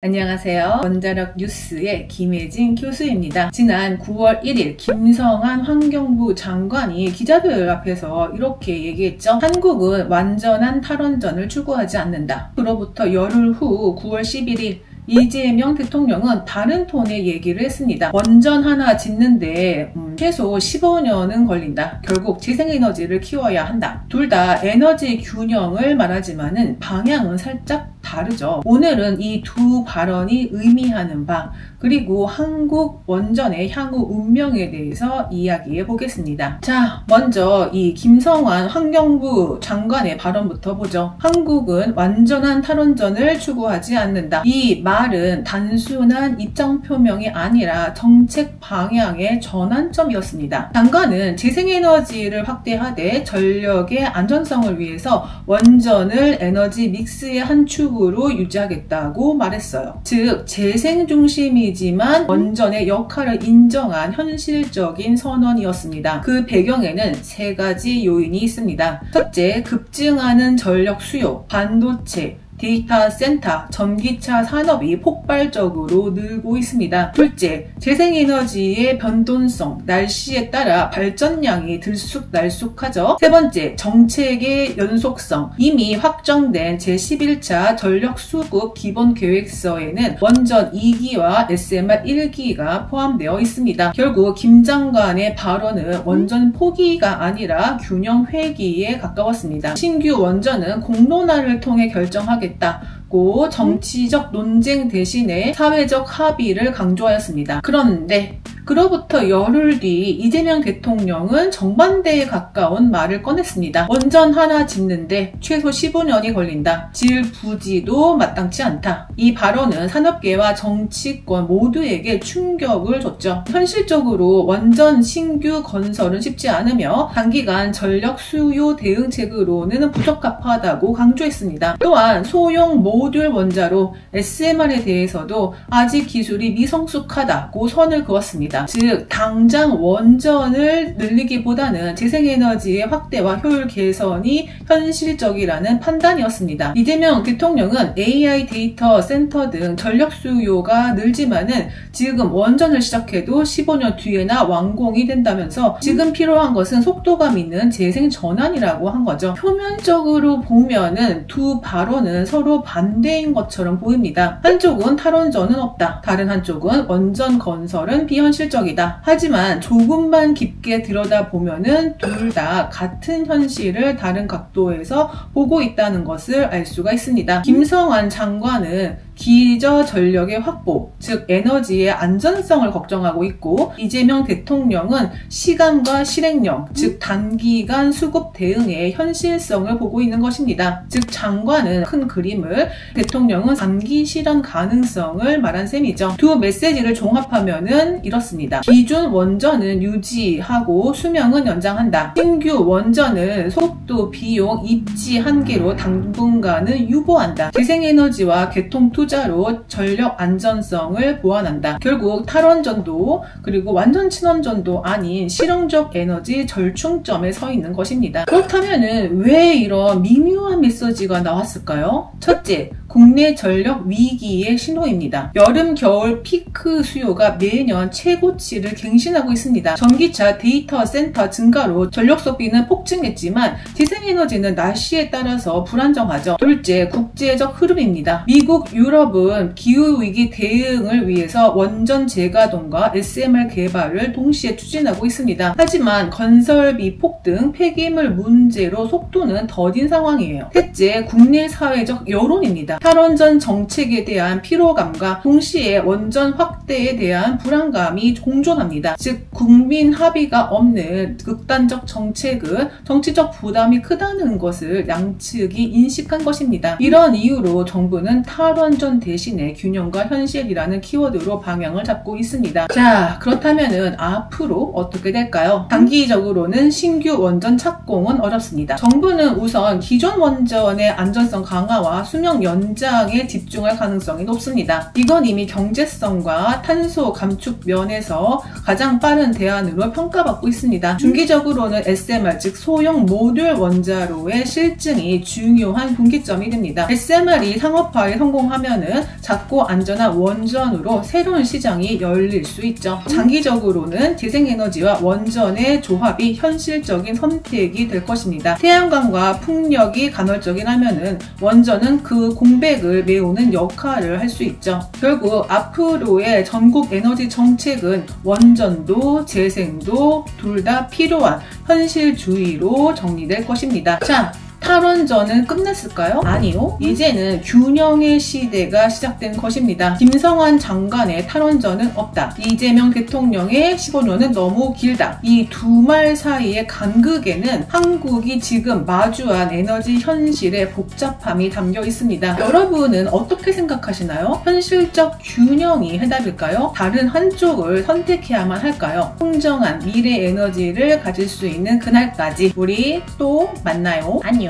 안녕하세요. 원자력 뉴스의 김혜진 교수입니다. 지난 9월 1일 김성한 환경부 장관이 기자들 앞에서 이렇게 얘기했죠. 한국은 완전한 탈원전을 추구하지 않는다. 그로부터 열흘 후 9월 11일 이재명 대통령은 다른 톤의 얘기를 했습니다. 원전 하나 짓는데 최소 15년은 걸린다. 결국 재생에너지를 키워야 한다. 둘 다 에너지 균형을 말하지만은 방향은 살짝 다르죠. 오늘은 이 두 발언이 의미하는 바, 그리고 한국 원전의 향후 운명에 대해서 이야기해 보겠습니다. 자, 먼저 이 김성환 환경부 장관의 발언부터 보죠. 한국은 완전한 탈원전을 추구하지 않는다. 이 말은 단순한 입장 표명이 아니라 정책 방향의 전환점이었습니다. 장관은 재생에너지를 확대하되 전력의 안전성을 위해서 원전을 에너지 믹스의 한 축으로 유지하겠다고 말했어요. 즉, 재생 중심이지만 원전의 역할을 인정한 현실적인 선언이었습니다. 그 배경에는 세 가지 요인이 있습니다. 첫째, 급증하는 전력 수요, 반도체, 데이터 센터, 전기차 산업이 폭발적으로 늘고 있습니다. 둘째, 재생에너지의 변동성, 날씨에 따라 발전량이 들쑥날쑥하죠. 세 번째, 정책의 연속성. 이미 확정된 제11차 전력수급 기본계획서에는 원전 2기와 SMR 1기가 포함되어 있습니다. 결국 김 장관의 발언은 원전 포기가 아니라 균형 회귀에 가까웠습니다. 신규 원전은 공론화를 통해 결정하겠다. 고 정치적 논쟁 대신에 사회적 합의를 강조하였습니다. 그런데 그로부터 열흘 뒤 이재명 대통령은 정반대에 가까운 말을 꺼냈습니다. 원전 하나 짓는데 최소 15년이 걸린다. 질 부지도 마땅치 않다. 이 발언은 산업계와 정치권 모두에게 충격을 줬죠. 현실적으로 원전 신규 건설은 쉽지 않으며 단기간 전력 수요 대응책으로는 부적합하다고 강조했습니다. 또한 소형 모듈 원자로 SMR에 대해서도 아직 기술이 미성숙하다고 선을 그었습니다. 즉, 당장 원전을 늘리기보다는 재생에너지의 확대와 효율 개선이 현실적이라는 판단이었습니다. 이재명 대통령은 AI 데이터 센터 등 전력 수요가 늘지만은 지금 원전을 시작해도 15년 뒤에나 완공이 된다면서 지금 필요한 것은 속도감 있는 재생 전환이라고 한 거죠. 표면적으로 보면은 두 발언은 서로 반대인 것처럼 보입니다. 한쪽은 탈원전은 없다. 다른 한쪽은 원전 건설은 비현실적이다. 하지만 조금만 깊게 들여다보면은 둘 다 같은 현실을 다른 각도에서 보고 있다는 것을 알 수가 있습니다. 김성환 장관은 기저 전력의 확보, 즉 에너지의 안전성을 걱정하고 있고, 이재명 대통령은 시간과 실행력, 즉 단기간 수급 대응의 현실성을 보고 있는 것입니다. 즉 장관은 큰 그림을, 대통령은 단기 실현 가능성을 말한 셈이죠. 두 메시지를 종합하면은 이렇습니다. 기존 원전은 유지하고 수명은 연장한다. 신규 원전은 속도, 비용, 입지 한계로 당분간은 유보한다. 재생에너지와 개통투자로 전력 안전성을 보완한다. 결국 탈원전도 그리고 완전 친원전도 아닌 실용적 에너지 절충점에 서 있는 것입니다. 그렇다면은 왜 이런 미묘한 메시지가 나왔을까요? 첫째, 국내 전력 위기의 신호입니다. 여름, 겨울 피크 수요가 매년 최고치를 갱신하고 있습니다. 전기차 데이터 센터 증가로 전력 소비는 폭증했지만 재생에너지는 날씨에 따라서 불안정하죠. 둘째, 국제적 흐름입니다. 미국, 유럽은 기후위기 대응을 위해서 원전 재가동과 SMR 개발을 동시에 추진하고 있습니다. 하지만 건설비 폭등, 폐기물 문제로 속도는 더딘 상황이에요. 셋째, 국내 사회적 여론입니다. 탈원전 정책에 대한 피로감과 동시에 원전 확대에 대한 불안감이 공존합니다. 즉, 국민 합의가 없는 극단적 정책은 정치적 부담이 크다는 것을 양측이 인식한 것입니다. 이런 이유로 정부는 탈원전 대신에 균형과 현실이라는 키워드로 방향을 잡고 있습니다. 자, 그렇다면은 앞으로 어떻게 될까요? 단기적으로는 신규 원전 착공은 어렵습니다. 정부는 우선 기존 원전의 안전성 강화와 수명 연 연장에 집중할 가능성이 높습니다. 이건 이미 경제성과 탄소 감축 면에서 가장 빠른 대안으로 평가받고 있습니다. 중기적으로는 SMR, 즉 소형 모듈 원자로의 실증이 중요한 분기점이 됩니다. SMR이 상업화에 성공하면은 작고 안전한 원전으로 새로운 시장이 열릴 수 있죠. 장기적으로는 재생에너지와 원전의 조합이 현실적인 선택이 될 것입니다. 태양광과 풍력이 간헐적이라면은 원전은 그 공백을 메우는 역할을 할 수 있죠. 결국 앞으로의 전국 에너지 정책은 원전도 재생도 둘 다 필요한 현실주의로 정리될 것입니다. 자, 탈원전은 끝났을까요? 아니요. 이제는 균형의 시대가 시작된 것입니다. 김성환 장관의 탈원전은 없다. 이재명 대통령의 15년은 너무 길다. 이 두 말 사이의 간극에는 한국이 지금 마주한 에너지 현실의 복잡함이 담겨 있습니다. 여러분은 어떻게 생각하시나요? 현실적 균형이 해답일까요? 다른 한쪽을 선택해야만 할까요? 공정한 미래 에너지를 가질 수 있는 그날까지 우리 또 만나요. 안녕.